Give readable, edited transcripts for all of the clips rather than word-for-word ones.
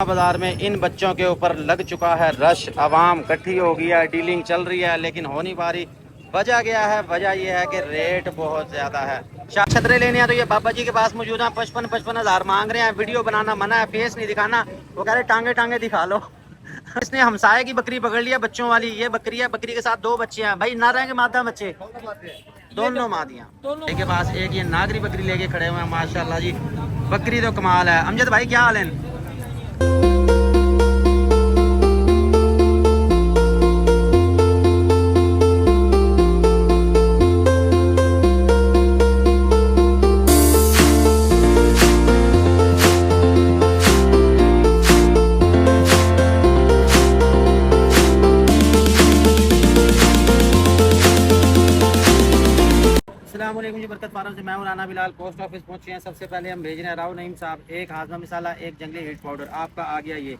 बाजार में इन बच्चों के ऊपर लग चुका है रश। आवाम इकट्ठी हो गई है, डीलिंग चल रही है लेकिन हो नहीं पा रही। वजह क्या है? वजह यह है कि रेट बहुत ज्यादा है। छतरे लेने हैं तो ये बाबा जी के पास मौजूद है, 55,000 मांग रहे हैं। वीडियो बनाना मना है, फेस नहीं दिखाना। वो कह रहे टांगे टांगे दिखा लो। इसने हमसाये की बकरी पकड़ लिया, बच्चों वाली। ये बकरी है, बकरी के साथ दो बच्चे हैं भाई। ना रहेंगे मादा बच्चे, दोनों मादियां के पास। एक ये नागरी बकरी लेके खड़े हुए हैं माशाल्लाह जी। बकरी तो कमाल है। अमजद भाई क्या हाल है? जी बरकत फार्म से मैं हूं राना बिलाल। पोस्ट ऑफिस पहुंचे हैं। सबसे पहले हम भेज रहे हैं राव नईम साहब एक हाजमा मिसाला, एक जंगली हीट पाउडर। आपका आ गया ये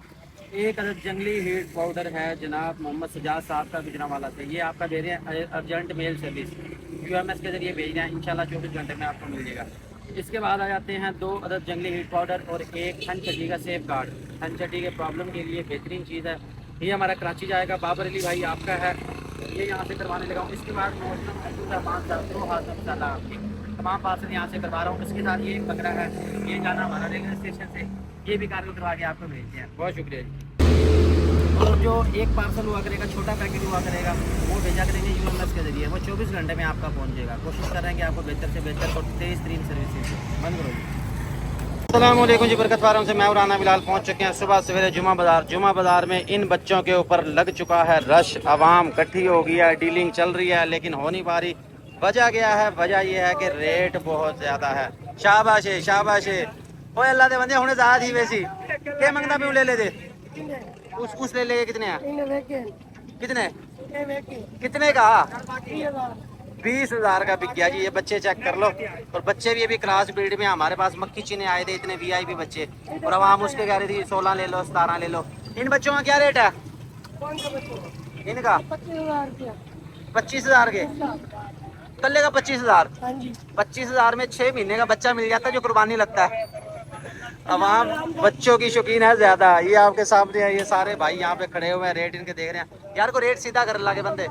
एक अदद जंगली हीट पाउडर है जनाब मोहम्मद सजाद साहब का गुजरांवाला से। ये आपका दे रहे हैं अर्जेंट मेल सर्विस, UMS के जरिए भेज रहे हैं। इंशाल्लाह 24 घंटे में आपको मिल जाएगा। इसके बाद आ जाते हैं 2 अदद जंगली हीट पाउडर और एक थनचट्टी का सेफ गार्ड। थनचट्टी के प्रॉब्लम के लिए बेहतरीन चीज़ है। ये हमारा कराची जाएगा। बाबर अली भाई आपका है, ये यहाँ से करवाने लगा हूँ। इसके बाद 2 हाथ मसाला आपके तमाम पार्सल यहाँ से करवा रहा हूँ। इसके साथ ये एक बकरा है, ये जाना हमारा रेलवे स्टेशन से। ये भी कार्गो करवा के आपको भेजते हैं। बहुत शुक्रिया जी। और जो एक पार्सल हुआ करेगा, छोटा पैकेट हुआ करेगा, वो भेजा करेंगे UMS के जरिए। वो 24 घंटे में आपका पहुँच जाएगा। कोशिश करेंगे आपको बेहतर से बेहतर और तेज़ तरीन सर्विस बंद करो जी। अस्सलामुअलैकुम जी बरकत फार्म से मैं राना बिलाल पहुंच चुके हैं सुबह सवेरे जुमा बाज़ार में इन बच्चों के ऊपर लग चुका है रश। आवाम इकट्ठी हो गई है, डीलिंग चल रही है लेकिन हो नहीं पा रही। वजह क्या है? वजह यह है कि रेट बहुत ज़्यादा है। शाबाश है, शाबाश है। ओए अल्लाह दे बंदे हुणे ज़्यादा थी वैसी के मंगदा भी ले ले दे। उस ले ले। कितने हैं? कितने कितने का? 20,000 का बिक गया जी। ये बच्चे चेक कर लो। और बच्चे भी अभी क्लास ब्रीड में हमारे पास मक्खी चीने आए थे, इतने VIP बच्चे। और अब हम उसके कह रही थी 16 ले लो, 17 ले लो। इन बच्चों का क्या रेट है? इनका 25,000 के कल्ले का 25,000। 25,000 में 6 महीने का बच्चा मिल जाता है जो कुर्बानी लगता है। अवाम बच्चों की शौकीन है ज्यादा। ये आपके सामने है, ये सारे भाई यहाँ पे खड़े हुए हैं, रेट इनके देख रहे हैं। यार को रेट सीधा कर ला के बंदे।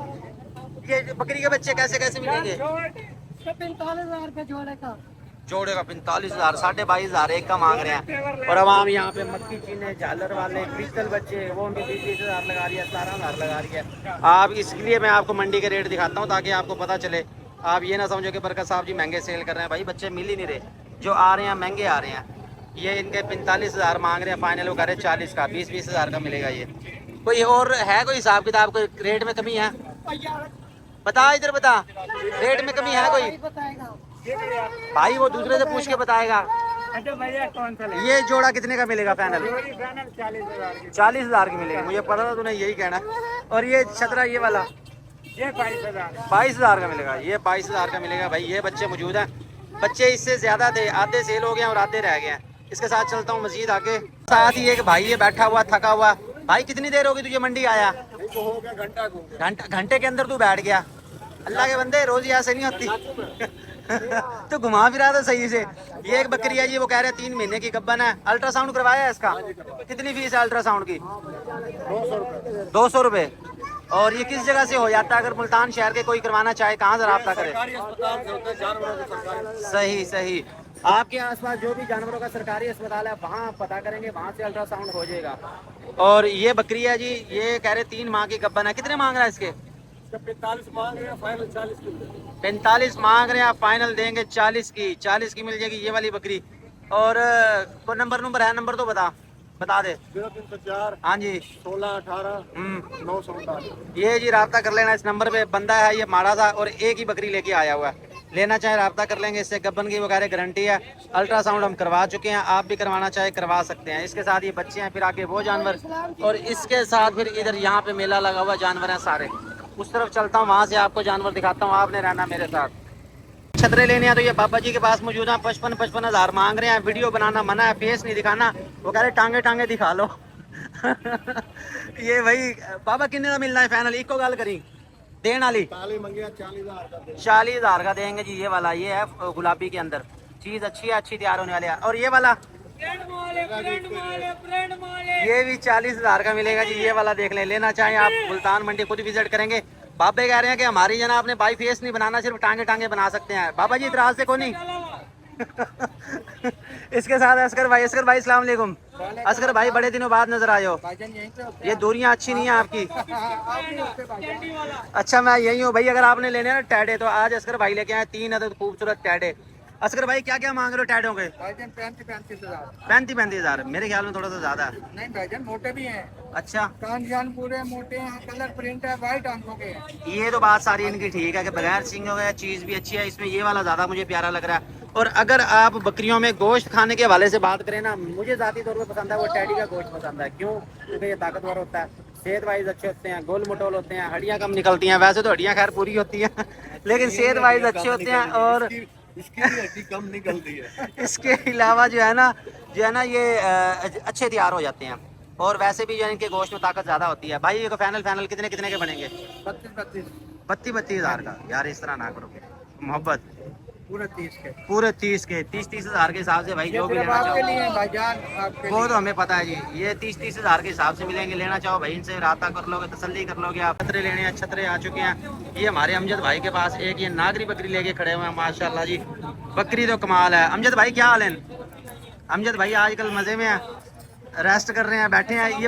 ये बकरी के बच्चे कैसे कैसे मिलेंगे? 45,000 रुपए जोड़े का। जोड़े का 45,000, 22,500 एक का मांग रहे हैं। और अब हम यहाँ पे मक्खी चीने, झालर वाले, क्रिस्टल बच्चे, वो उनके 20,000 लगा रही है, 17,000 लगा रही है। आप इसलिए मैं आपको मंडी के रेट दिखाता हूँ ताकि आपको पता चले। आप ये ना समझो कि बरकत साहब जी महंगे सेल कर रहे हैं। भाई बच्चे मिल ही नहीं रहे, जो आ रहे हैं महंगे आ रहे हैं। ये इनके 45,000 मांग रहे हैं, फाइनल वो कह रहे हैं 40 का। 20,000 का मिलेगा ये। कोई और है कोई हिसाब किताब? कोई रेट में कमी है? बता, इधर बता, रेट में कमी है कोई? भाई वो दूसरे से पूछ के बताएगा। ये जोड़ा कितने का मिलेगा फाइनल? 40,000 की मिलेगी। मुझे पता था तूने यही कहना। और ये छतरा ये वाला ये 22,000 का मिलेगा। ये 22,000 का मिलेगा भाई। ये बच्चे मौजूद हैं। बच्चे इससे ज्यादा थे, आधे सेल हो गए और आधे रह गए हैं। इसके साथ चलता हूँ मजीद आगे। साथ ही एक भाई ये बैठा हुआ थका हुआ। भाई कितनी देर होगी तुझे मंडी आया? घंटे के अंदर तू बैठ गया। अल्लाह के बंदे रोज ही ऐसे नहीं होती। तो घुमा फिरा तो सही से। ये एक बकरी है जी, वो कह रहे हैं 3 महीने की गब्बन है। अल्ट्रासाउंड करवाया है इसका? कितनी फीस है अल्ट्रासाउंड की? 200 रुपये। और ये किस जगह से हो जाता है? अगर मुल्तान शहर के कोई करवाना चाहे कहाँ से रब्ता करे? सही सही। आपके आसपास जो भी जानवरों का सरकारी अस्पताल है वहाँ पता करेंगे, वहाँ से अल्ट्रासाउंड हो जाएगा। और ये बकरी है जी, ये कह रहे 3 माह की गब्बन है। कितने मांग रहा है इसके? 45 मांग रहे हैं, फाइनल 40 की। 45 मांग रहे हैं, फाइनल देंगे 40 की। 40 की मिल जाएगी ये वाली बकरी। और कोई नंबर है? नंबर तो बता दे। 0304 हाँ जी 16 18 949। ये जी रब्ता कर लेना इस नंबर पे। बंदा है ये माड़ा सा और एक ही बकरी लेके आया हुआ है। लेना चाहे रब्ता कर लेंगे। इससे गब्बन की वगैरह गारंटी है। अल्ट्रासाउंड हम करवा चुके हैं, आप भी करवाना चाहे करवा सकते हैं। इसके साथ ये बच्चे हैं, फिर आगे वो जानवर, और इसके साथ फिर इधर यहाँ पे मेला लगा हुआ, जानवर हैं सारे। उस तरफ चलता हूँ, वहाँ से आपको जानवर दिखाता हूँ। आपने रहना मेरे साथ। छतरे लेने हैं तो ये बाबा जी के पास मौजूद है। 55,000 मांग रहे हैं। वीडियो बनाना मना है, फेस नहीं दिखाना। वो कह रहे टांगे टांगे दिखा लो। ये भाई बाबा कितने का मिलना है फाइनल? इको गल करी देन वाली 40,000 का देंगे जी। ये वाला ये है गुलाबी के अंदर, चीज अच्छी है, अच्छी तैयार होने वाली है। और ये वाला ये भी 40,000 का मिलेगा जी। ये वाला देख लें, लेना चाहें आप मुल्तान मंडी खुद विजिट करेंगे। बाबे कह रहे हैं कि हमारी जना आपने बाई फेस नहीं बनाना, सिर्फ टांगे टांगे बना सकते हैं। बाबा जी इतराज से कोई नहीं। इसके साथ अस्कर भाई अस्सलाम वालेकुम। अस्कर भाई बड़े दिनों बाद नजर आए हो। ये दूरियां अच्छी नहीं है आपकी। अच्छा मैं यही हूँ भाई। अगर आपने लेने हैं ना टैडे, तो आज अस्कर भाई लेके आए 3 अदद खूबसूरत टैडे। अस्कर भाई क्या क्या मांग रहे हो टैडों के? 35,000 मेरे ख्याल में थोड़ा सा ज्यादा है। नहीं भाईजान मोटे भी हैं। अच्छा कान जान पूरे मोटे हैं, कलर प्रिंट है, वाइट आंखों के हैं। ये तो बात सारी इनकी ठीक है कि बगैर सींगों का चीज़ भी अच्छी है। इसमें ये वाला ज़्यादा मुझे प्यारा लग रहा है। और अगर आप बकरियों में गोश्त खाने के हवाले से बात करें ना, मुझे ज़ाती तौर पर पसंद है वो टैडी का गोश्त पसंद है। क्यों? क्योंकि ये ताकतवर होता है, सेहत वाइज अच्छे होते हैं, गोल मटोल होते हैं, हड्डियाँ कम निकलती हैं। वैसे तो हड्डियाँ खैर पूरी होती हैं लेकिन सेहत वाइज अच्छे होते हैं। और इसकी भी हड्डी कम निकलती है। इसके अलावा जो है ना ये अच्छे तैयार हो जाते हैं। और वैसे भी जो है इनके गोश्त में ताकत ज़्यादा होती है। भाई ये फाइनल कितने के बनेंगे? 32,000 का। यार इस तरह ना करो मोहब्बत। पूरे 30 के 30,000 के हिसाब से भाई जो भी लेना आपके चाहो लिए भाईजान, आपके वो तो हमें पता है जी। ये 30,000 के हिसाब से मिलेंगे। लेना चाहो भाई इनसे राता कर लोगे, तसल्ली कर लोगे आप। छतरे लेने हैं, छतरे आ चुके हैं। ये हमारे अमजद भाई के पास एक ये नागरी बकरी लेके खड़े हुए हैं। माशाल्लाह जी बकरी तो कमाल है। अमजद भाई क्या हाल है? अमजद भाई आजकल मजे में है, रेस्ट कर रहे हैं, बैठे हैं। ये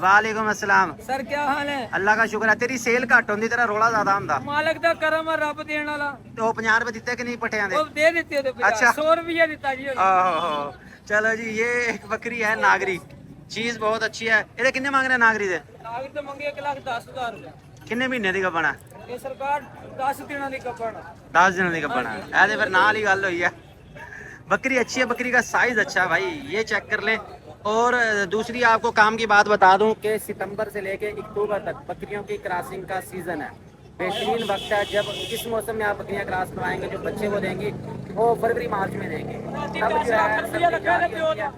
वालेकुम अस्सलाम सर क्या हाल है? अल्लाह का शुक्र है। तेरी सेल घट होंदी, तेरा रोला ज्यादा होंदा। मालक दा करम है, रब देण वाला। तो 50 रुपए दिते कि नहीं पटियां दे? ਉਹ ਦੇ ਦਿੱਤੇ ਤੇ अच्छा। 100 रुपया ਦਿੱਤਾ जी ਉਹਨੇ। ओहो, चलो जी ये एक बकरी है नागरी, चीज बहुत अच्छी है। ਇਹਦੇ ਕਿੰਨੇ ਮੰਗ ਰਹੇ ਨਾਗਰੀ ਦੇ? ਨਾਗਰ ਤੇ ਮੰਗੇ 1,10,000 ਰੁਪਏ। ਕਿੰਨੇ ਮਹੀਨੇ ਦੀ ਗੱਭਣ ਹੈ? ਇਹ ਸਰਕਾਰ 10 ਦਿਨਾਂ ਦੀ ਕੱਪੜ। 10 ਦਿਨਾਂ ਦੀ ਗੱਭਣ ਹੈ। ਇਹਦੇ ਫਿਰ ਨਾਲ ਹੀ ਗੱਲ ਹੋਈ है। बकरी अच्छी है, बकरी का साइज अच्छा है भाई, ये चेक कर लें। और दूसरी आपको काम की बात बता दूं कि सितंबर से लेके अक्टूबर तक बकरियों की क्रॉसिंग का सीजन है। बेहतरीन वक्त है जब इस मौसम में आप बकरियां क्रॉस करवाएंगे, जो बच्चे वो देंगी वो फरवरी मार्च में देंगे। तब जो है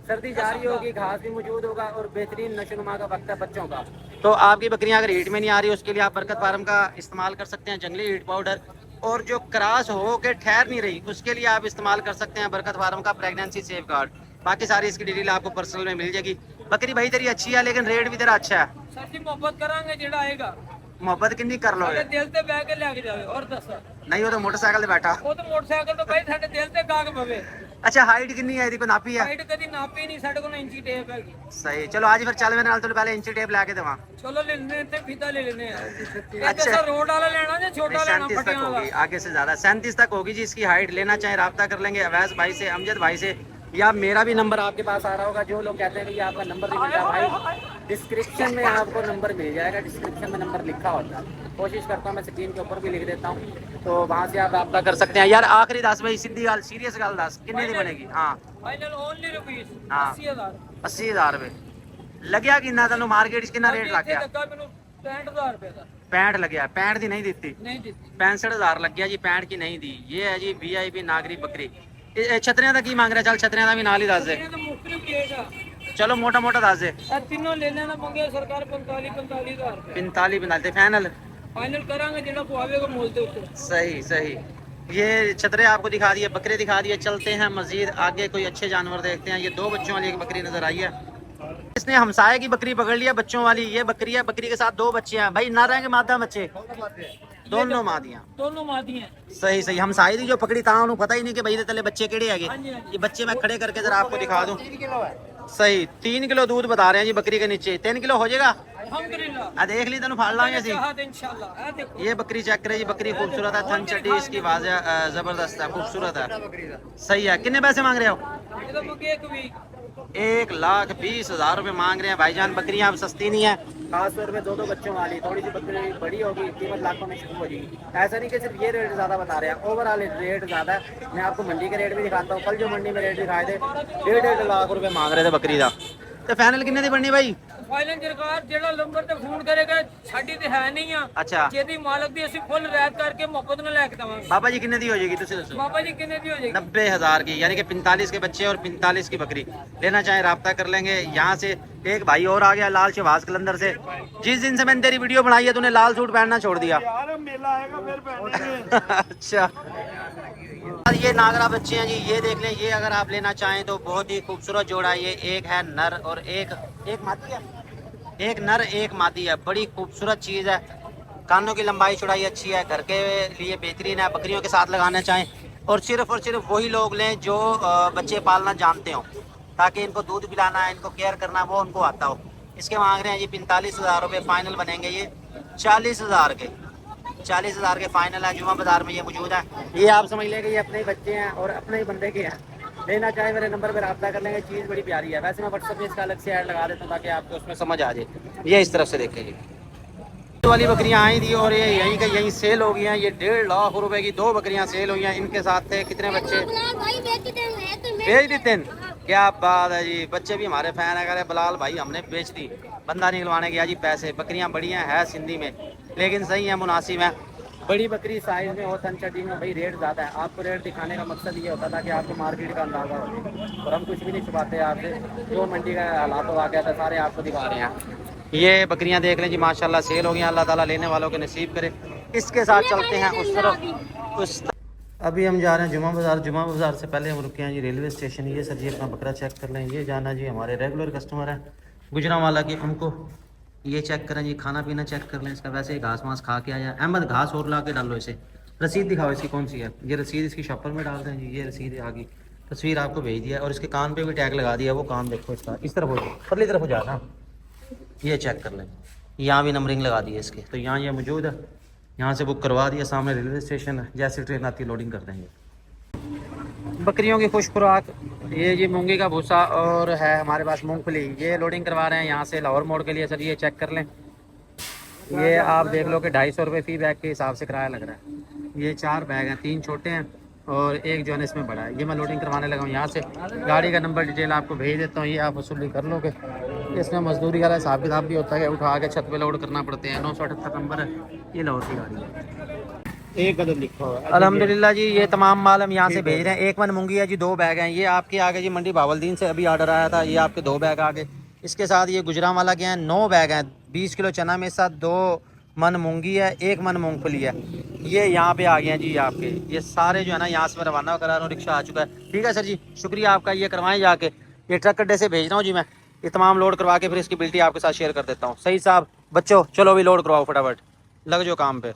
सर्दी जारी होगी, घास भी मौजूद होगा और बेहतरीन नशोनुमा का वक्त है बच्चों का। तो आपकी बकरियां अगर हीट में नहीं आ रही, उसके लिए आप बरकत फार्म का इस्तेमाल कर सकते हैं, जंगली हीट पाउडर। और जो क्रॉस हो के ठहर नहीं रही, उसके लिए आप इस्तेमाल कर सकते हैं बरकत फार्म का प्रेगनेंसी सेफ गार्ड। बाकी सारी इसकी डिटेल आपको पर्सनल में मिल जाएगी। बकरी भाई तेरी अच्छी है, लेकिन रेट भी तेरा अच्छा है। ਸਰ ਜੀ ਮੁਹੱਬਤ ਕਰਾਂਗੇ ਜਿਹੜਾ ਆਏਗਾ। मोहब्बत कितनी कर ਸਾਡੇ लोगे? ਦਿਲ ਤੇ ਬਹਿ ਕੇ ਲੈ ਕੇ ਜਾਵੇ। ਔਰ ਦੱਸੋ नहीं हो तो मोटरसाइकिल से बैठा। ਉਹ ਤਾਂ ਮੋਟਰਸਾਈਕਲ ਤੋਂ ਭਾਈ ਸਾਡੇ ਦਿਲ ਤੇ ਗਾਗ ਪਵੇ। अच्छा हाइट कितनी है? को नापी है? ਹਾਈਟ ਕਦੀ ਨਾਪੀ ਨਹੀਂ, ਸਾਡੇ ਕੋਲ ਇੰਚੀ ਟੇਪ ਹੈਗੀ। सही, चलो आज फिर चल मेरे नाल, तो पहले इंची टेप लाके देवा। ਚਲੋ ਲੈਣੇ ਤੇ ਫੀਤਾ ਲੈ ਲੈਣੇ ਆ। अच्छा। अच्छा सर रोड वाला लेना या छोटा लेना? 37 तक फटियां होगी, वाला। आगे से ज्यादा 37 तक होगी जी इसकी हाइट। लेना चाहे राब्ता कर लेंगे अवैस भाई से, अमजद भाई से, या मेरा भी नंबर आपके पास आ रहा होगा। जो लोग कहते हैं कि ये आपका नंबर नहीं मिलता, भाई डिस्क्रिप्शन में आपको नंबर मिल जाएगा। डिस्क्रिप्शन में नंबर लिखा होता है, कोशिश करता हूँ मैं स्क्रीन के ऊपर भी लिख देता हूँ, तो वहाँ से आप रब्ता कर सकते हैं। यार आखिरी 10 भाई सीधी गल, सीरियस गल 10 कितने की बनेगी? हाँ फाइनल ओनली रुपीस हाँ। 80,000। 80,000 रुपए लग्या कि तेन मार्केट कितना रेट लग गया? ਲੱਗਾ ਮੈਨੂੰ 65,000 रुपए ਦਾ। 65 लग्या। 65 की नहीं दी? ਨਹੀਂ ਦਿੱਤੀ। 65,000 लग गया जी, 65 की नहीं दी। ये है जी VIP नागरी बकरी। छतरियां का की मांग रहा? चल छतरियां का भी नाल ही दस दे। ਇਹ ਤਾਂ ਮੁਖਤਲਿਫ ਰੇਟ ਆ। चलो मोटा मोटा दस दे। ਇਹ ਤਿੰਨੋਂ ਲੈਣੇ ਦਾ ਮੰਗੇ ਸਰਕਾਰ 45,000 रुपए। 45 बनाते फाइनल। फाइनल करांगे ਜਿਹੜਾ ਪਵਾਵੇਗਾ ਮੁੱਲ ਦੇ ਉੱਤੇ। सही सही। ये छतरे आपको दिखा दिए, बकरे दिखा दिए। चलते हैं मजीद आगे, कोई अच्छे जानवर देखते हैं। ये 2 बच्चों वाली एक बकरी नजर आई है। इसने हमसाये की बकरी पकड़ लिया, बच्चों वाली ये बकरी है। बकरी के साथ 2 बच्चे हैं भाई, नर हैं कि मादा बच्चे? दोनों मादियां। ਦੋਨੋਂ ਮਾਦੀਆਂ। सही सही। हमसाई दी जो पकड़ी था उन्होंने पता ही नहीं कि भाई तले बच्चे केड़े हैगे। हाँ जी, हाँ जी। ये बच्चे मैं खड़े करके जरा आपको दिखा दूं। सही 3 किलो दूध बता रहे हैं जी बकरी के नीचे। 3 किलो हो जाएगा? अल्हम्दुलिल्लाह। आ देख ली तेन फाड़ लांगे सी। चाहत इंशाल्लाह। ये देखो ये बकरी चेक करे जी, बकरी खूबसूरत है, थन चड्डी इसकी वाज़ेह जबरदस्त है, खूबसूरत है। सही है। कितने पैसे मांग रहे हो? ये तो मंगे एक भी 1,20,000 रुपए मांग रहे हैं भाईजान। बकरियां अब सस्ती नहीं है, खास तौर पे 2 बच्चों वाली। थोड़ी सी बकरी बड़ी होगी, कीमत लाखों में शुरू हो जाएगी। ऐसा नहीं कि सिर्फ ये रेट ज़्यादा बता रहे हैं, ओवरऑल रेट ज़्यादा है। मैं आपको मंडी के रेट भी दिखाता हूँ। कल जो मंडी में रेट दिखाए थे 1.5 लाख रुपए मांग रहे थे बकरी का। तो फाइनल कितने दी बननी भाई? फाइनल सरकार ਜਿਹੜਾ ਨੰਬਰ ਤੇ ਫੋਨ ਕਰੇਗਾ ਸਾਡੀ ਤੇ ਹੈ ਨਹੀਂ ਆ। अच्छा ਜਿਹਦੀ ਮਾਲਕ ਦੀ ਅਸੀਂ ਫੁੱਲ ਰੈਤ ਕਰਕੇ ਮੁਹੱਬਤ ਨਾਲ ਲੈ ਕੇ ਦਵਾਂਗੇ। बाबा जी कितने दी हो जाएगी? तुझे दसो। बाबा जी कितने की हो जाएगी? 90,000 की, यानी कि 45 के बच्चे और 45 की बकरी। लेना चाहे राब्ता कर लेंगे। यहाँ से एक भाई और आ गया लाल शहबाज कलंदर से। जिस दिन से मैंने तेरी वीडियो बनाई है तूने लाल सूट पहनना छोड़ दिया। यार मेला आएगा फिर पहनेंगे। अच्छा बाद ये नागरा बच्चे हैं जी, ये देख लें। ये अगर आप लेना चाहें तो बहुत ही खूबसूरत जोड़ा है ये। एक है नर और एक मादी है। एक नर एक मादी है, बड़ी खूबसूरत चीज़ है। कानों की लंबाई चौड़ाई अच्छी है, घर के लिए बेहतरीन है। बकरियों के साथ लगाना चाहें और सिर्फ वही लोग लें जो बच्चे पालना जानते हो, ताकि इनको दूध पिलाना है, इनको केयर करना वो उनको आता हो। इसके मांग रहे हैं जी 45,000 रुपये, फाइनल बनेंगे ये 40,000 के। 40,000 के फाइनल है। जुमा बाजार में ये मौजूद है। ये आप समझ लेंगे ये अपने ही बच्चे हैं और अपने ही बंदे के हैं। लेना चाहे मेरे नंबर पर रब्ता कर लेंगे। चीज़ बड़ी प्यारी है। वैसे मैं व्हाट्सएप में इसका अलग से ऐड लगा देता हूँ ताकि आपको उसमें समझ आ जाए। ये इस तरफ से देखेंगे वाली बकरियां आई थी और ये यहीं का यहीं सेल हो गई हैं। ये 1.5 लाख रुपए की 2 बकरियां सेल हुई हैं। इनके साथ थे कितने बच्चे? बेच देते हैं। क्या बात है जी, बच्चे भी हमारे फैन है। कह रहे बिलाल भाई हमने बेच दी, बंदा निकलवाने गया जी पैसे। बकरियां बढ़िया है सिंधी में, लेकिन सही है, मुनासिब है। बड़ी बकरी साइज में और सन चड्डी में भाई रेट ज़्यादा है। आपको रेट दिखाने का मकसद ये होता था कि आपको मार्केट का अंदाजा हो, और हम कुछ भी नहीं छुपाते आपसे। जो मंडी का हालात आ गया था सारे आपको दिखा रहे हैं। ये बकरियां देख लें जी, माशाल्लाह सेल हो गई। अल्लाह ताला लेने वालों के नसीब करे। इसके साथ चलते हैं उस तरफ। अभी हम जा रहे हैं जुमा बाज़ार। जुमा बाज़ार से पहले हम रुके हैं जी रेलवे स्टेशन। ये सर जी अपना बकरा चेक कर लें। ये जाना जी हमारे रेगुलर कस्टमर है गुजरांवाला के, उनको ये चेक करें जी। खाना पीना चेक कर लें इसका। वैसे ही घास वास खा के आया। अहमद घास और ला के डालो इसे। रसीद दिखाओ इसकी कौन सी है। ये रसीद इसकी शॉपर में डाल दें जी। ये रसीद आ गई, तस्वीर आपको भेज दिया और इसके कान पे भी टैग लगा दिया। वो कान देखो इसका, इस तरफ हो जाए, परली तरफ हो जाना। ये चेक कर लें, यहाँ भी नंबरिंग लगा दी है इसके। तो यहाँ ये मौजूद है, यहाँ से बुक करवा दिया। सामने रेलवे स्टेशन है, जैसे ट्रेन आती है लोडिंग कर देंगे। बकरियों की खुश खुराक ये जी मूंगी का भूसा और है हमारे पास मूंगफली। ये लोडिंग करवा रहे हैं यहाँ से लाहौर मोड़ के लिए। सर ये चेक कर लें। ये आप देख लो कि 250 रुपये फ़ी बैग के हिसाब से किराया लग रहा है। ये 4 बैग हैं, 3 छोटे हैं और एक जो है इसमें बड़ा है। ये मैं लोडिंग करवाने लगा हूँ यहाँ से। गाड़ी का नंबर डिटेल आपको भेज देता हूँ, ये आप वसूली कर लोगे। इसमें मजदूरी वाला हिसाब किताब भी होता है, उठा के छत पे लोड करना पड़ते हैं। 978 नंबर है, ये लाहौर की गाड़ी है। एक कदम लिखा हुआ है। अल्हम्दुलिल्लाह जी, ये तमाम माल हम यहाँ से भेज रहे हैं। 1 मन मूंगी है जी, 2 बैग हैं। ये आपके आगे जी मंडी बावलदीन से अभी ऑर्डर आया था। ये आपके 2 बैग आ गए। इसके साथ ये गुजरांवाला के हैं, 9 बैग हैं। 20 किलो चना में साथ 2 मन मूंगी है, 1 मन मूंगफली है। ये यहाँ पे आ गए हैं जी आपके। ये सारे जो है ना यहाँ से मैं रवाना करा रहा हूँ, रिक्शा आ चुका है। ठीक है सर जी, शुक्रिया आपका। ये करवाएं जाके। ये ट्रक अड्डे से भेज रहा हूँ जी मैं। ये तमाम लोड करवा के फिर इसकी बिल्टी आपके साथ शेयर कर देता हूँ। सही साहब, बच्चों चलो भी लोड करवाओ फटाफट, लग जाओ काम पे।